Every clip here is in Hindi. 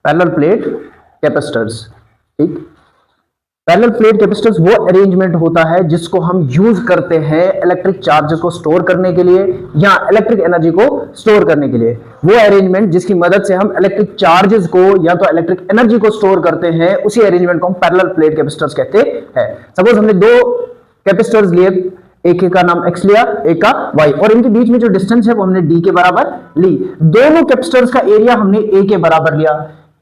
Parallel plate capacitors. ठीक, पैरेलल प्लेट कैपेसिटर्स वो अरेंजमेंट होता है जिसको हम यूज करते हैं इलेक्ट्रिक चार्जेस को स्टोर करने के लिए या इलेक्ट्रिक एनर्जी को स्टोर करने के लिए। वो अरेंजमेंट जिसकी मदद से हम इलेक्ट्रिक चार्जेस को या तो इलेक्ट्रिक एनर्जी को स्टोर करते हैं, उसी अरेंजमेंट को हम पैरेलल प्लेट कैपेसिटर्स कहते हैं। सपोज हमने दो कैपेसिटर्स लिए, एक का नाम x लिया, एक का y, और इनके बीच में जो डिस्टेंस है वो हमने d के बराबर ली। दोनों कैपेसिटर्स का एरिया हमने a के बराबर लिया।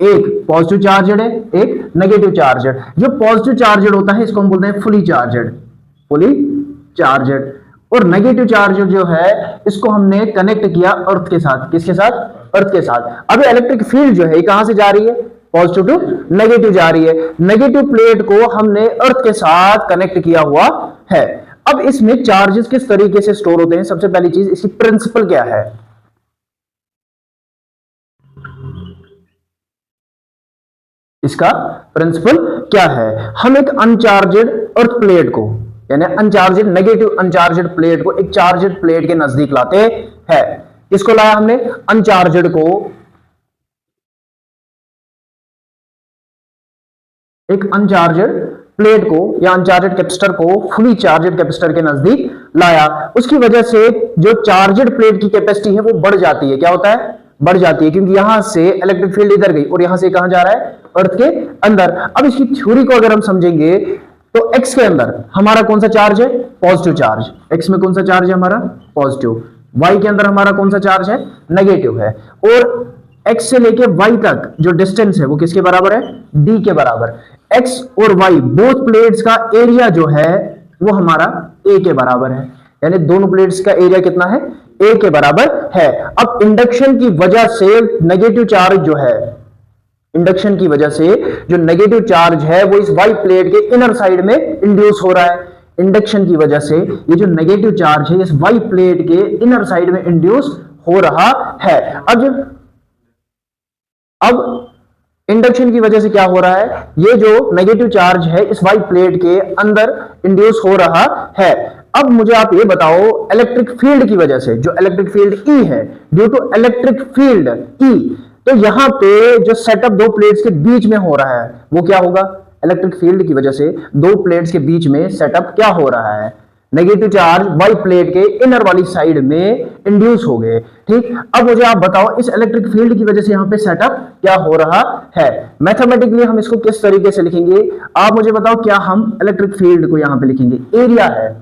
एक पॉजिटिव चार्जड है, एक नेगेटिव चार्जड। जो पॉजिटिव चार्जड होता है इसको हम बोलते हैं फुली चार्जड, और नेगेटिव चार्जड जो है इसको हमने कनेक्ट किया अर्थ के साथ। किसके साथ? अर्थ के साथ। अब इलेक्ट्रिक फील्ड जो है कहां से जा रही है? पॉजिटिव टू नेगेटिव जा रही है। नेगेटिव प्लेट को हमने अर्थ के साथ कनेक्ट किया हुआ है। अब इसमें चार्जेस किस तरीके से स्टोर होते हैं? सबसे पहली चीज, इसकी प्रिंसिपल क्या है? इसका प्रिंसिपल क्या है? हम एक अनचार्जेड अर्थ प्लेट को, यानी अनचार्जेड नेगेटिव अनचार्जेड प्लेट को एक चार्जेड प्लेट के नजदीक लाते हैं। किसको लाया हमने? अनचार्जेड को एक अनचार्जेड प्लेट को या अनचार्जेड कैपेसिटर को फुली चार्जेड कैपेसिटर के नजदीक लाया। उसकी वजह से जो चार्जेड प्लेट की कैपेसिटी है वो बढ़ जाती है। क्या होता है? बढ़ जाती है, क्योंकि यहां से इलेक्ट्रिक फील्ड इधर गई और यहां से कहां जा रहा है? अर्थ के अंदर। अब इसकी थ्योरी को अगर हम समझेंगे तो एक्स के अंदर हमारा कौन सा चार्ज है? Positive charge. एक्स में कौन सा चार्ज है हमारा? पॉजिटिव। वाई के अंदर हमारा कौन सा चार्ज है? नेगेटिव है। और एक्स से लेके वाई तक जो डिस्टेंस है वो किसके बराबर है? डी के बराबर। एक्स और वाई बोथ प्लेट्स का एरिया जो है वो हमारा ए के बराबर है, यानी दोनों प्लेट्स का एरिया कितना है? ए के बराबर है। अब इंडक्शन की वजह से नेगेटिव चार्ज जो है, इंडक्शन की वजह से जो नेगेटिव चार्ज है वो इस वाई प्लेट के इनर साइड में इंड्यूस हो रहा है। इंडक्शन की वजह से ये जो नेगेटिव चार्ज है इस वाई प्लेट के इनर साइड में इंड्यूस हो रहा है। अब इंडक्शन की वजह से क्या हो रहा है? ये जो नेगेटिव चार्ज है इस वाई प्लेट के अंदर इंड्यूस हो रहा है। अब मुझे आप ये बताओ, इलेक्ट्रिक फील्ड की वजह से, जो इलेक्ट्रिक फील्ड ई है, due to electric field E, तो यहां पे जो सेटअप दो प्लेट्स के बीच में हो रहा है वो क्या होगा? इलेक्ट्रिक फील्ड की वजह से दो प्लेट्स के बीच में सेटअप क्या हो रहा है? नेगेटिव चार्ज वाई प्लेट के इनर वाली साइड में इंड्यूस हो गए। ठीक, अब मुझे आप बताओ इस इलेक्ट्रिक फील्ड की वजह से यहां पे सेटअप क्या हो रहा है? मैथमेटिकली हम इसको किस तरीके से लिखेंगे? आप मुझे बताओ, क्या हम इलेक्ट्रिक फील्ड को यहां पे लिखेंगे? एरिया है,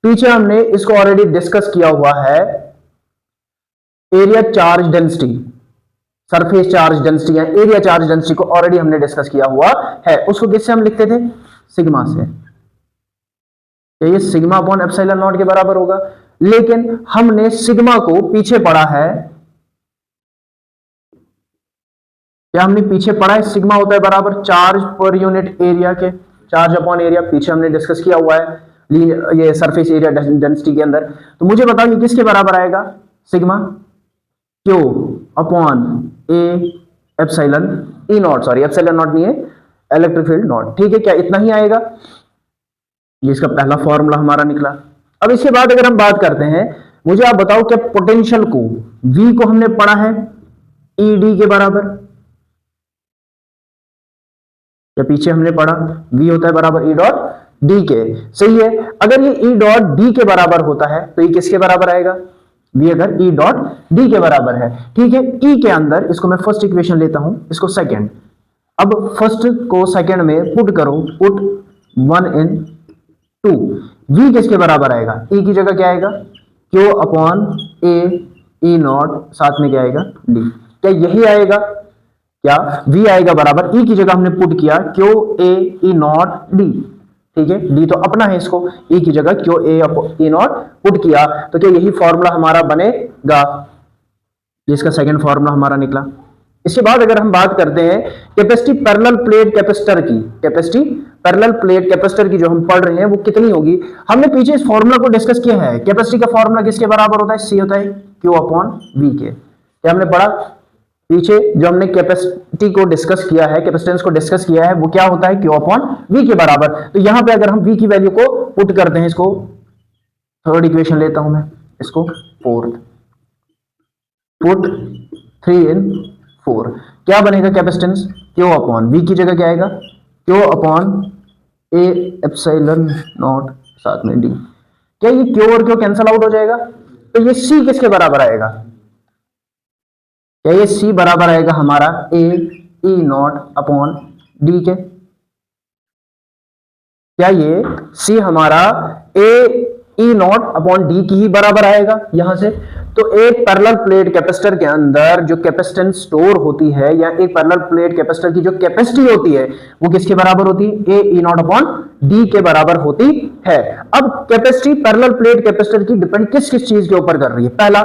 पीछे हमने इसको ऑलरेडी डिस्कस किया हुआ है, area charge density, surface charge density या एरिया चार्ज डेंसिटी को ऑलरेडी हमने डिस्कस किया हुआ है। उसको किससे हम लिखते थे? सिग्मा से। ये सिग्मा अपॉन एप्सिलॉन नॉट के बराबर होगा, लेकिन हमने सिग्मा को पीछे पढ़ा है। क्या हमने पीछे पढ़ा है? सिग्मा होता है बराबर चार्ज पर यूनिट एरिया के, चार्ज अपॉन एरिया, पीछे हमने डिस्कस किया हुआ है ये सरफेस एरिया डेंसिटी के अंदर। तो मुझे बताओ ये किसके बराबर आएगा? Sigma Q upon A epsilon E not, sorry epsilon not नहीं है, इलेक्ट्रिक फील्ड नॉट। ठीक है, क्या इतना ही आएगा? ये इसका पहला फॉर्मूला हमारा निकला। अब इसके बाद अगर हम बात करते हैं, मुझे आप बताओ क्या पोटेंशियल को, V को हमने पढ़ा है ई डी के बराबर, या पीछे हमने पढ़ा V होता है बराबर ई डॉट डी के। सही है, अगर ये ई डॉट डी के बराबर होता है तो ये किसके बराबर आएगा? V अगर ई डॉट डी के बराबर है। ठीक है, E के अंदर इसको मैं फर्स्ट इक्वेशन लेता हूं, इसको सेकंड। अब फर्स्ट को सेकंड में पुट करो, पुट 1 इन 2, V किसके बराबर आएगा? E की जगह क्या आएगा? Q upon A E not, साथ में क्या आएगा? D। क्या यही आएगा? क्या V आएगा बराबर, E की जगह हमने पुट किया Q A E not D। ठीक है, D तो अपना है, इसको E की जगह Q A E not put किया, तो क्या यही फॉर्मूला हमारा बनेगा? जिसका सेकंड फॉर्मूला हमारा निकला। इसके बाद अगर हम बात करते हैं कैपेसिटी पैरेलल प्लेट कैपेसिटर की, कैपेसिटी पैरेलल प्लेट कैपेसिटर की जो हम पढ़ रहे हैं वो कितनी होगी? हमने पीछे इस फॉर्मूला को डिस्कस किया है। कैपेसिटी का फॉर्मूला किसके बराबर होता है? C होता है Q अपॉन V के। क्या हमने पढ़ा पीछे? जो हमने कैपेसिटी को डिस्कस किया है, कैपेसिटेंस को डिस्कस किया है, वो क्या होता है? Q अपॉन V के बराबर। तो यहां पे अगर हम V की वैल्यू को पुट करते हैं, इसको थर्ड इक्वेशन लेता हूं मैं, इसको फोर्थ, पुट 3 इन 4, क्या बनेगा कैपेसिटेंस, क्यू अपॉन वी की जगह क्या आएगा, Q upon A epsilon naught साथ में डी। क्या ये क्यू और क्यू कैंसल आउट हो जाएगा, तो ये सी किसके बराबर आएगा, क्या ये सी बराबर आएगा हमारा ए ई नॉट अपॉन डी के। क्या ये सी हमारा ए ई नॉट अपॉन डी की ही बराबर आएगा यहां से। तो एक पैरेलल प्लेट कैपेसिटर के अंदर जो कैपेसिटेंस स्टोर होती है, या एक पैरेलल प्लेट कैपेसिटर की जो कैपेसिटी होती है, वो किसके बराबर होती है, ए ई नॉट अपॉन डी के बराबर होती है। अब कैपेसिटी पैरेलल प्लेट कैपेसिटर की डिपेंड किस किस चीज के ऊपर कर रही है, पहला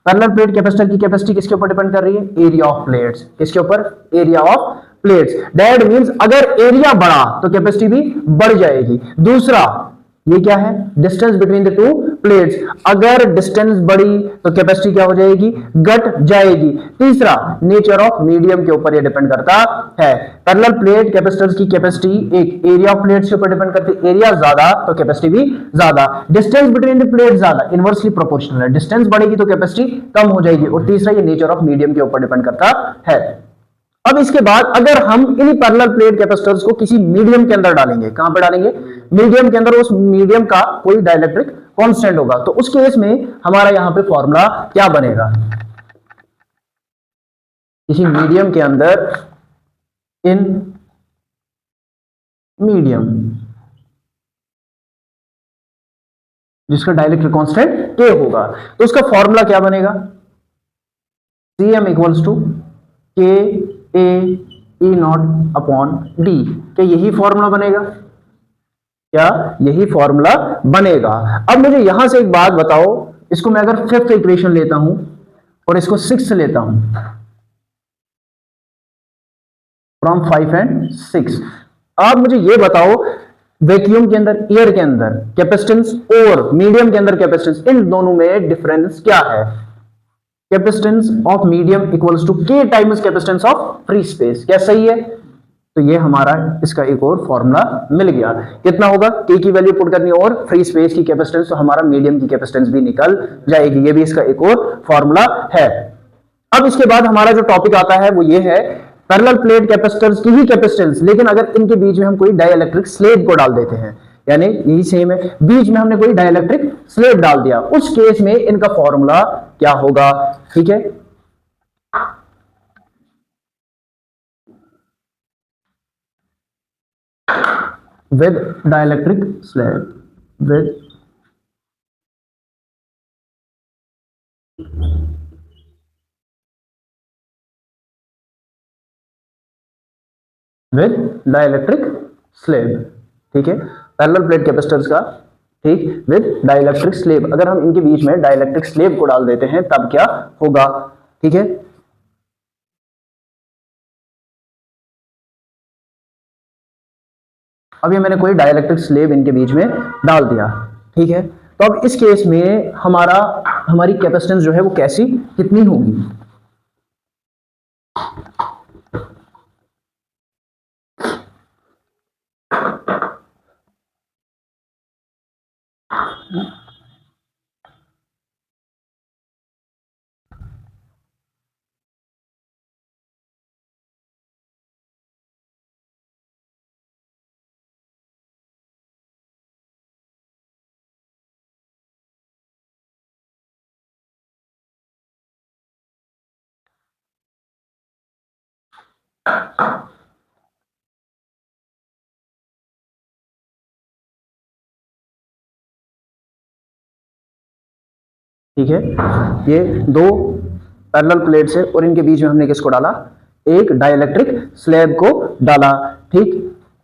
पैरेलल प्लेट कैपेसिटर की कैपेसिटी किसके ऊपर डिपेंड कर रही है, एरिया ऑफ प्लेट्स, किसके ऊपर, area of plates. That means अगर एरिया बढ़ा तो कैपेसिटी भी बढ़ जाएगी। दूसरा ये क्या है, distance between the two plates, अगर डिस्टेंस बढ़ी तो कैपेसिटी क्या हो जाएगी, घट जाएगी। तीसरा नेचर ऑफ मीडियम के ऊपर ये डिपेंड करता है। पैरेलल प्लेट कैपेसिटर्स की कैपेसिटी एक एरिया ऑफ प्लेट्स के ऊपर डिपेंड करती है, एरिया ज्यादा तो कैपेसिटी भी ज्यादा, डिस्टेंस बिटवीन द प्लेट ज्यादा, इनवर्सली प्रोपोर्शनल है, डिस्टेंस बढ़ेगी तो कैपेसिटी कम हो जाएगी। और तीसरा ये नेचर ऑफ मीडियम के ऊपर डिपेंड करता है। अब इसके बाद अगर हम इन पैरेलल प्लेट कैपेसिटर्स को किसी मीडियम के अंदर डालेंगे, कहां पे डालेंगे, मीडियम के अंदर, उस मीडियम का कोई डाइलेक्ट्रिक कांस्टेंट होगा, तो उस केस में हमारा यहां पे फॉर्मूला क्या बनेगा, किसी मीडियम के अंदर, इन मीडियम जिसका डाइलेक्ट्रिक कांस्टेंट के होगा, तो उसका फॉर्मूला क्या बनेगा, Cm इक्वल्स टू के ए ई नॉट अपॉन डी। क्या यही फॉर्मूला बनेगा, क्या यही फॉर्मूला बनेगा। अब मुझे यहां से एक बात बताओ, इसको मैं अगर फिफ्थ इक्वेशन लेता हूं और इसको सिक्स लेता हूं, फ्रॉम 5 एंड 6, अब मुझे ये बताओ वैक्यूम के अंदर, एयर के अंदर कैपेसिटेंस और मीडियम के अंदर कैपेसिटेंस, इन दोनों में डिफरेंस क्या है। Capacitance of medium equals to K times capacitance of free space, क्या सही है, तो ये हमारा इसका एक और फॉर्मूला मिल गया। कितना होगा, के की वैल्यू पुट करनी और फ्री स्पेस की कैपेसिटेंस, तो हमारा मीडियम की कैपेसिटेंस भी निकल जाएगी। ये भी इसका एक और फॉर्मूला है। अब इसके बाद हमारा जो टॉपिक आता है वो ये है पैरेलल प्लेट कैपेसिटर्स की ही कैपेसिटेंस, लेकिन अगर इनके बीच में हम कोई डाइइलेक्ट्रिक स्लेब को डाल देते हैं, यानी यही सेम है, बीच में हमने कोई डाइइलेक्ट्रिक स्लेब डाल दिया, उस केस में इनका फॉर्मूला क्या होगा, ठीक है। With dielectric slab, with dielectric slab, ठीक है, पैरेलल प्लेट कैपेसिटर्स का, ठीक, विद डाइइलेक्ट्रिक स्लेब। अगर हम इनके बीच में डाइइलेक्ट्रिक स्लेब को डाल देते हैं तब क्या होगा, ठीक है। अब ये मैंने कोई डाइइलेक्ट्रिक स्लेब इनके बीच में डाल दिया, ठीक है। तो अब इस केस में हमारी कैपेसिटेंस जो है वो कैसी, कितनी होगी, ठीक है। ये दो पैरेलल प्लेट्स है और इनके बीच में हमने किसको डाला, एक डाइइलेक्ट्रिक स्लैब को डाला, ठीक।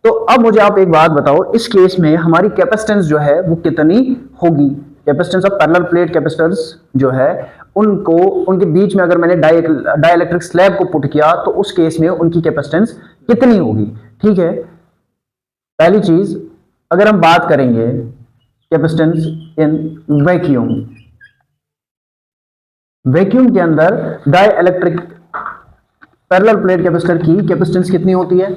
तो अब मुझे आप एक बात बताओ, इस केस में हमारी कैपेसिटेंस जो है वो कितनी होगी, capacitance of parallel plate capacitors जो है उनको, उनके बीच में अगर मैंने डाइइलेक्ट्रिक स्लैब को पुट किया तो उस केस में उनकी कैपेसिटेंस कितनी होगी, ठीक है। पहली चीज अगर हम बात करेंगे कैपेसिटेंस इन वैक्यूम, वैक्यूम के अंदर डाइइलेक्ट्रिक पैरेलल प्लेट कैपेसिटर की कैपेसिटेंस कितनी होती है,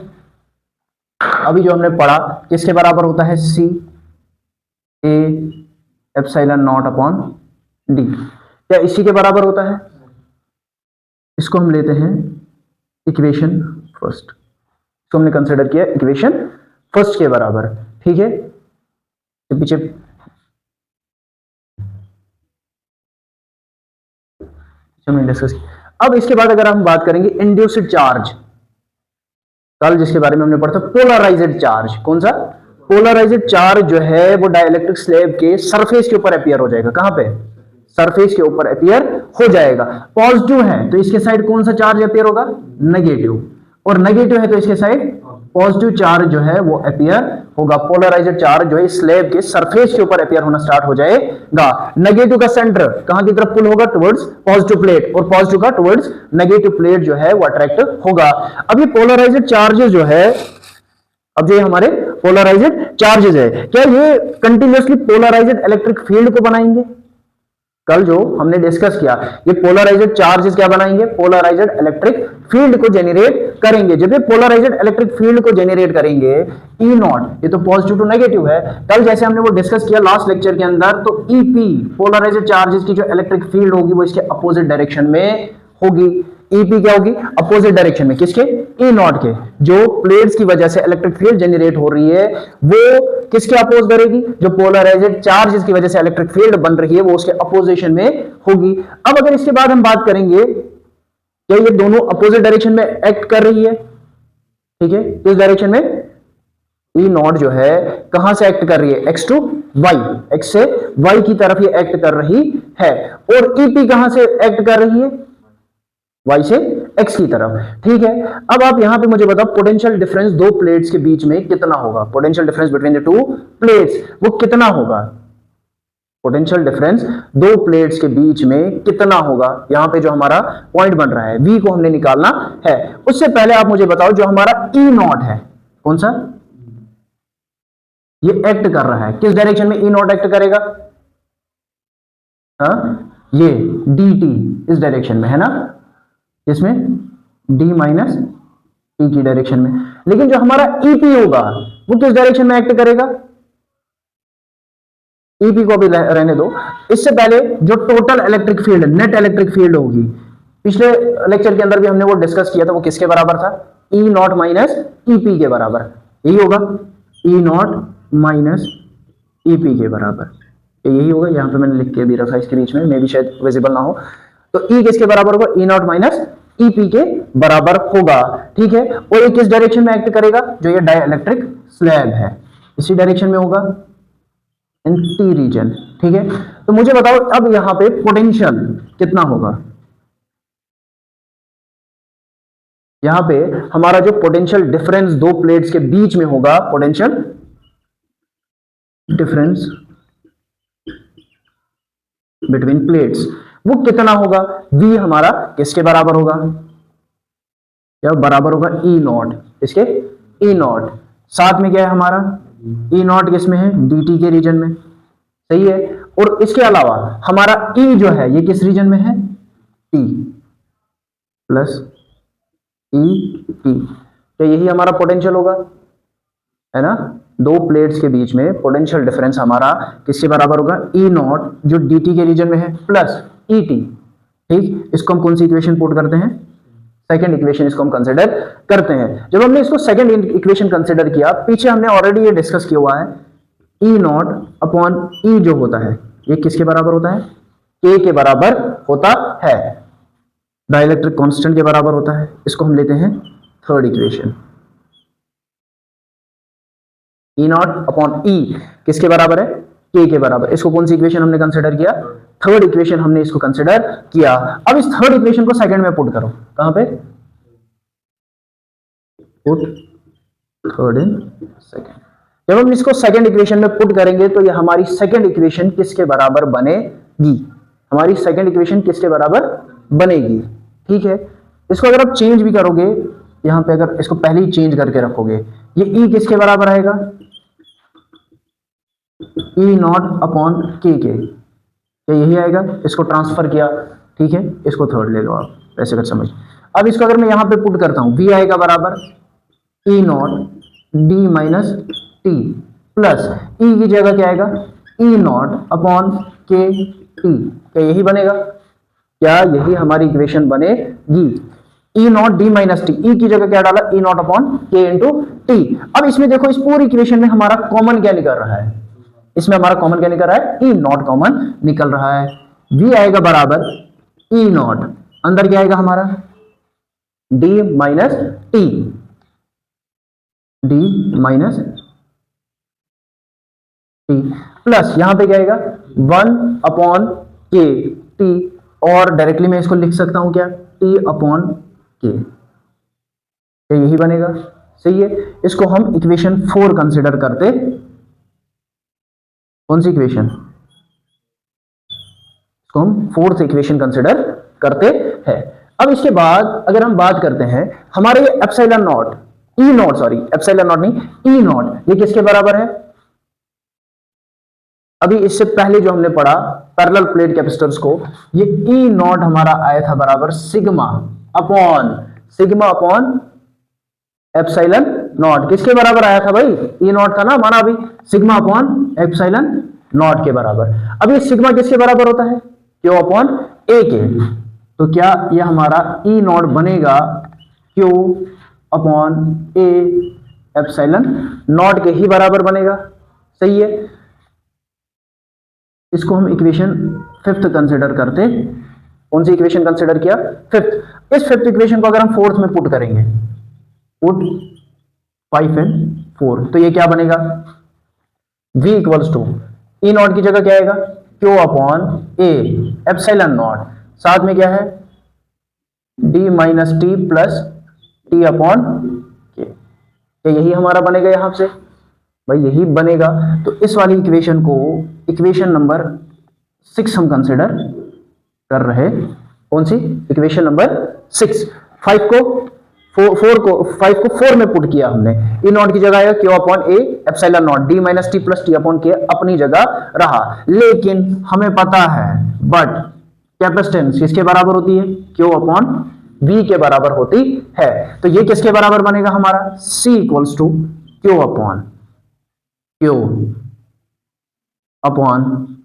अभी जो हमने पढ़ा किसके बराबर होता है, C A epsilon naught upon D, क्या इसी के बराबर होता है। इसको हम लेते हैं इक्वेशन फर्स्ट, तो हमने कंसिडर किया इक्वेशन फर्स्ट के बराबर। ठीक है, तो पीछे हमने डिस्कस किया। अब इसके बाद अगर हम बात करेंगे इंड्यूस्ड चार्ज, कल जिसके बारे में हमने पढ़ा था पोलराइज्ड चार्ज, कौन सा? पोलराइज्ड चार्ज जो है वो डाइलेक्ट्रिक स्लैब के सरफेस के ऊपर अपीयर हो जाएगा। कहां पे? सरफेस के ऊपर अपीयर हो जाएगा। पॉजिटिव है तो इसके साइड कौन सा चार्ज अपीयर होगा? नेगेटिव, और नेगेटिव है तो इसके साइड पॉजिटिव चार्ज जो है वो अपीयर होगा। पोलराइज्ड चार्ज जो है स्लैब के सरफेस के ऊपर अपीयर होना स्टार्ट हो जाएगा। नेगेटिव का सेंटर कहां की तरफ पुल होगा? टुवर्ड्स पॉजिटिव प्लेट, और पॉजिटिव का टुवर्ड्स नेगेटिव प्लेट जो है वो अट्रैक्ट होगा। अब ये पोलराइज्ड चार्जेस जो है, अब जो हमारे पोलराइज्ड चार्जेस है, क्या ये कंटिन्यूअसली पोलराइज्ड इलेक्ट्रिक फील्ड को बनाएंगे? कल जो हमने डिस्कस किया, ये पोलराइज्ड चार्जेस क्या बनाएंगे? पोलराइज्ड इलेक्ट्रिक फील्ड को जेनरेट करेंगे। जब ये पोलराइज्ड इलेक्ट्रिक फील्ड को जेनरेट करेंगे, ई नॉट, ये तो पॉजिटिव टू नेगेटिव है, कल जैसे हमने वो डिस्कस किया लास्ट लेक्चर के अंदर, तो ईपी पोलराइज्ड चार्जेस की जो इलेक्ट्रिक फील्ड होगी वो इसके अपोजिट डायरेक्शन में होगी। ईपी क्या होगी? अपोजिट डायरेक्शन में, किसके? ई नॉट के। जो प्लेट्स की वजह से इलेक्ट्रिक फील्ड जनरेट हो रही है वो किसके अपोज करेगी? जो पोलराइज्ड चार्जेस की वजह से इलेक्ट्रिक फील्ड बन रही है वो उसके अपोजिशन में होगी। अब अगर इसके बाद हम बात करेंगे, क्या ये दोनों अपोजिट डायरेक्शन में एक्ट कर रही है? ठीक है, इस डायरेक्शन में ई नॉट जो है कहां से एक्ट कर रही है? एक्स टू वाई, एक्स से वाई की तरफ ये एक्ट कर रही है, और ईपी कहां से एक्ट कर रही है? y से x की तरफ। ठीक है, अब आप यहां पे मुझे बताओ पोटेंशियल डिफरेंस दो प्लेट्स के बीच में कितना होगा? Potential difference between the two plates वो कितना होगा? पोटेंशियल डिफरेंस दो प्लेट्स के बीच में कितना होगा? यहां पे जो हमारा पॉइंट बन रहा है v को हमने निकालना है। उससे पहले आप मुझे बताओ जो हमारा E नॉट है, कौन सा? ये एक्ट कर रहा है किस डायरेक्शन में? E नॉट एक्ट करेगा, ये dt इस डायरेक्शन में है ना, इसमें d माइनस टी की डायरेक्शन में। लेकिन जो हमारा ईपी होगा वो किस डायरेक्शन में एक्ट करेगा? ईपी को अभी रहने दो, इससे पहले जो total electric field, net electric field होगी, पिछले लेक्चर के अंदर भी हमने वो डिस्कस किया था, वो किसके बराबर था? ई नॉट माइनस ईपी के बराबर। यही होगा, ई नॉट माइनस ईपी के बराबर, यही होगा। यहां पे मैंने लिख के भी रखा इसके बीच में, मे भी शायद विजिबल ना हो। तो E किसके बराबर होगा? ई नॉट माइनस ईपी के बराबर होगा। ठीक है, और ये किस डायरेक्शन में एक्ट करेगा? जो ये डाइलेक्ट्रिक स्लैब है इसी डायरेक्शन में होगा, इन टी रीजन। ठीक है, तो मुझे बताओ अब यहां पे पोटेंशियल कितना होगा? यहां पे हमारा जो पोटेंशियल डिफरेंस दो प्लेट्स के बीच में होगा, पोटेंशियल डिफरेंस बिटवीन प्लेट्स, वो कितना होगा? V हमारा किसके बराबर होगा? क्या बराबर होगा? E नॉट, इसके E नॉट। साथ में क्या है हमारा? E नॉट किसमें है? dt के रीजन में, सही है। और इसके अलावा हमारा E जो है ये किस रीजन में है? T प्लस ET, तो यही हमारा पोटेंशियल होगा, है ना। दो प्लेट्स के बीच में पोटेंशियल डिफरेंस हमारा किसके बराबर होगा? E नॉट जो dt के रीजन में है प्लस ET। ठीक, इसको हम कौन सी इक्वेशन पुट करते हैं? सेकंड इक्वेशन इसको हम कंसीडर करते हैं। जब हमने इसको सेकंड इक्वेशन कंसीडर किया, पीछे हमने ऑलरेडी ये डिस्कस किया हुआ है, E नॉट अपॉन E जो होता है ये किसके बराबर होता है? K के बराबर होता है, डाइलेक्ट्रिक कांस्टेंट के बराबर होता है। इसको हम लेते हैं third equation. E not upon E किसके बराबर है? K के बराबर। इसको कौन सी इक्वेशन हमने कंसीडर किया? थर्ड इक्वेशन हमने इसको कंसीडर किया। अब इस थर्ड इक्वेशन को सेकंड में पुट करो। कहां पे? Put third in second. जब हम इसको सेकंड इक्वेशन में पुट करेंगे तो ये हमारी सेकंड इक्वेशन किसके बराबर बनेगी? हमारी सेकंड इक्वेशन किसके बराबर बनेगी? ठीक है, इसको अगर आप चेंज भी करोगे, यहां पे अगर इसको पहले ही चेंज करके रखोगे, ये E किसके बराबर आएगा? E नॉट अपॉन K के, तो यही आएगा। इसको ट्रांसफर किया, ठीक है, इसको थर्ड ले लो आप, ऐसे कर समझ। अब इसको अगर मैं यहां पे पुट करता हूं, V आएगा बराबर E not D minus T plus E की जगह क्या आएगा? E not upon K T, क्या यही बनेगा? क्या यही हमारी इक्वेशन बनेगी? ई नॉट डी माइनस टी, ई की जगह क्या डाला, ई नॉट अपॉन के इंटू टी। अब इसमें देखो इस पूरी इक्वेशन में हमारा कॉमन क्या निकल रहा है, इसमें हमारा कॉमन क्या निकल रहा है, ई नॉट कॉमन निकल रहा है। वी आएगा बराबर ई नॉट, अंदर क्या आएगा हमारा D minus T, D minus T plus यहां पे क्या आएगा 1 अपॉन के टी, और डायरेक्टली मैं इसको लिख सकता हूं क्या, टी अपॉन के, यही बनेगा। सही है, इसको हम इक्वेशन 4 कंसिडर करते, कौन सी इक्वेशन, इसको हम 4th इक्वेशन कंसिडर करते हैं। अब इसके बाद अगर हम बात करते हैं हमारे ये epsilon not, E not, sorry epsilon not नहीं, ई नॉट, ये किसके बराबर है, अभी इससे पहले जो हमने पढ़ा पैरेलल प्लेट कैपेसिटर्स को, ये ई नॉट हमारा आया था बराबर सिग्मा अपॉन एप्सिलॉन नॉट, किसके बराबर आया था भाई, ई नॉट था ना हमारा, अभी सिग्मा अपॉन एप्सिलॉन नॉट के बराबर। अब ये सिग्मा किसके बराबर होता है, क्यू अपॉन ए के, तो क्या ये हमारा ई नॉट बनेगा Q upon A epsilon not के ही बराबर बनेगा। सही है, इसको हम इक्वेशन 5th कंसिडर करते, कौन सी इक्वेशन कंसिडर किया, 5th। इस 5th इक्वेशन को अगर हम 4th में पुट करेंगे, पुट 5 and 4, तो ये क्या बनेगा, v equals to E naught की जगह क्या आएगा, Q upon A epsilon naught, साथ में क्या है D minus T plus T upon K, यही हमारा बनेगा यहां से भाई, यही बनेगा। तो इस वाली इक्वेशन को इक्वेशन नंबर 6 हम कंसिडर कर रहे, कौन सी इक्वेशन नंबर 6। 5 को 4 में पुट किया हमने, ई नॉट की जगह आएगा Q upon A epsilon naught, D minus T plus T upon के अपनी जगह रहा, लेकिन हमें पता है बट कैपेसिटेंस किसके बराबर होती है, क्यू अपॉन वी के बराबर होती है, तो ये किसके बराबर बनेगा हमारा, C equals to Q upon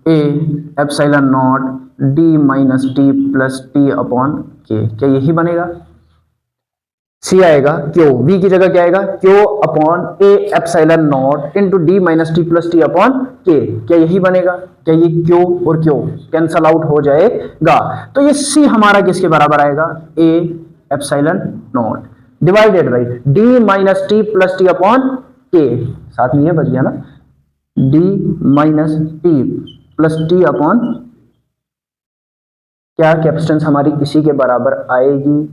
A epsilon naught D minus T plus T upon K, क्या यही बनेगा, सी आएगा क्यू, वी की जगह क्या आएगा, Q upon A epsilon not into D minus T plus T upon K, क्या यही बनेगा, क्या ये क्यू और क्यू कैंसल आउट हो जाएगा, तो ये सी हमारा किसके बराबर आएगा, ए epsilon not divided by D minus T plus T upon के, साथ में ये बच गया ना, D minus T plus T upon, क्या कैपेसिटेंस हमारी इसी के बराबर आएगी,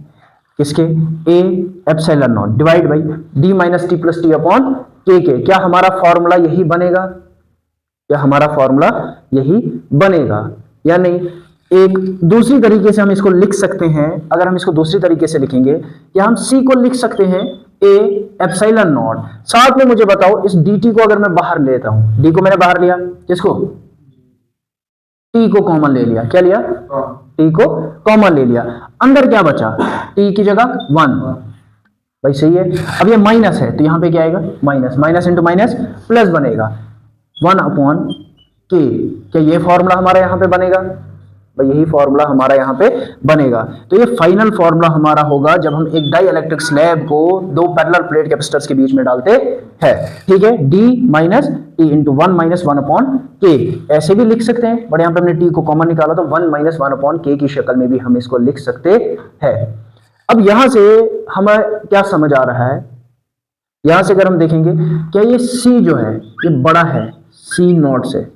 किसके, ए epsilon not divide by D minus T plus T upon K, क्या हमारा फॉर्मूला यही बनेगा, क्या हमारा फॉर्मूला यही बनेगा या नहीं। एक दूसरी तरीके से हम इसको लिख सकते हैं, अगर हम इसको दूसरी तरीके से लिखेंगे, या हम सी को लिख सकते हैं ए एप्सिलॉन नॉट, साथ में मुझे बताओ इस dt को अगर मैं बाहर लेता हूं, डी को मैंने बाहर लिया, किसको, टी को कॉमन ले लिया, क्या लिया, टी को कॉमन ले लिया, अंदर क्या बचा, टी की जगह 1, भाई सही है। अब ये माइनस है तो यहां पे क्या आएगा, माइनस इंटू माइनस प्लस बनेगा 1 अपॉन के, क्या ये फॉर्मूला हमारा यहां पे बनेगा, भाई यही फॉर्मूला हमारा यहाँ पे बनेगा। तो ये फाइनल फॉर्मूला हमारा होगा जब हम एक डाई इलेक्ट्रिक स्लैब को दो पैरेलल प्लेट कैपेसिटर्स के बीच में डालते हैं, ठीक है, D minus T into 1 minus 1 upon के, ऐसे भी लिख सकते हैं, बट यहाँ पे हमने टी को कॉमन निकाला तो 1 माइनस 1 अपॉन के की शक्ल में भी हम इसको लिख सकते हैं। अब यहां से हमें क्या समझ आ रहा है, यहां से अगर हम देखेंगे, क्या ये सी जो है ये बड़ा है सी नॉट से,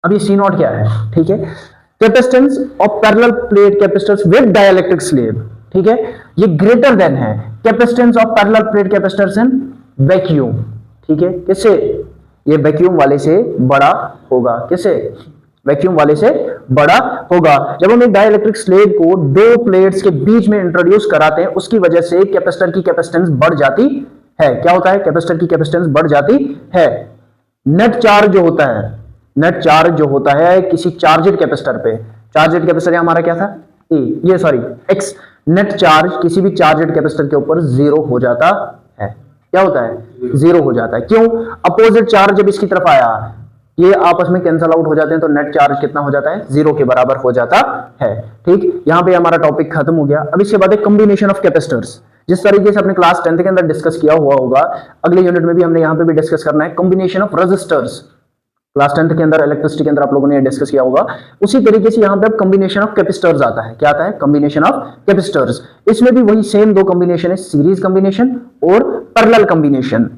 अब ये सी नॉट क्या है, ठीक है, capacitance of parallel plate capacitors with dielectric slab, ठीक है, ये ग्रेटर देन है capacitance of parallel plate capacitors in vacuum, ठीक है, किससे, ये वैक्यूम वाले से बड़ा होगा, किससे, वैक्यूम वाले से बड़ा होगा। जब हम एक डाइलेक्ट्रिक स्लैब को दो प्लेट्स के बीच में इंट्रोड्यूस कराते हैं, उसकी वजह से कैपेसिटर की कैपेसिटेंस बढ़ जाती है, क्या होता है, कैपेसिटर की कैपेसिटेंस बढ़ जाती है, नेट चार्ज जो होता है, नेट चार्ज जो होता है किसी चार्जेड कैपेसिटर पे, चार्जेड कैपेसिटर हमारा क्या था, ये सॉरी एक्स, नेट चार्ज किसी भी चार्जेड कैपेसिटर के ऊपर जीरो हो जाता है, क्या होता है, जीरो हो जाता है, क्यों, अपोजिट चार्ज जब इसकी तरफ आया ये आपस में कैंसल आउट हो जाते हैं तो नेट चार्ज कितना हो जाता है, 0 के बराबर हो जाता है। ठीक, यहां पे हमारा टॉपिक खत्म हो गया। अब इसके बाद एक कॉम्बिनेशन ऑफ कैपेसिटर्स, जिस तरीके से अपने क्लास 10th के अंदर डिस्कस किया हुआ होगा, अगले यूनिट में भी हमने यहां पे भी डिस्कस करना है combination of resistors. Class 10th के अंदर इलेक्ट्रिसिटी के अंदर आप लोगों ने डिस्कस किया होगा, उसी तरीके से यहां पे अब कॉम्बिनेशन ऑफ कैपेसिटर्स आता है। क्या आता है, कॉम्बिनेशन ऑफ कैपेसिटर्स। इसमें भी वही सेम दो कॉम्बिनेशन है, सीरीज कॉम्बिनेशन और पैरेलल कॉम्बिनेशन।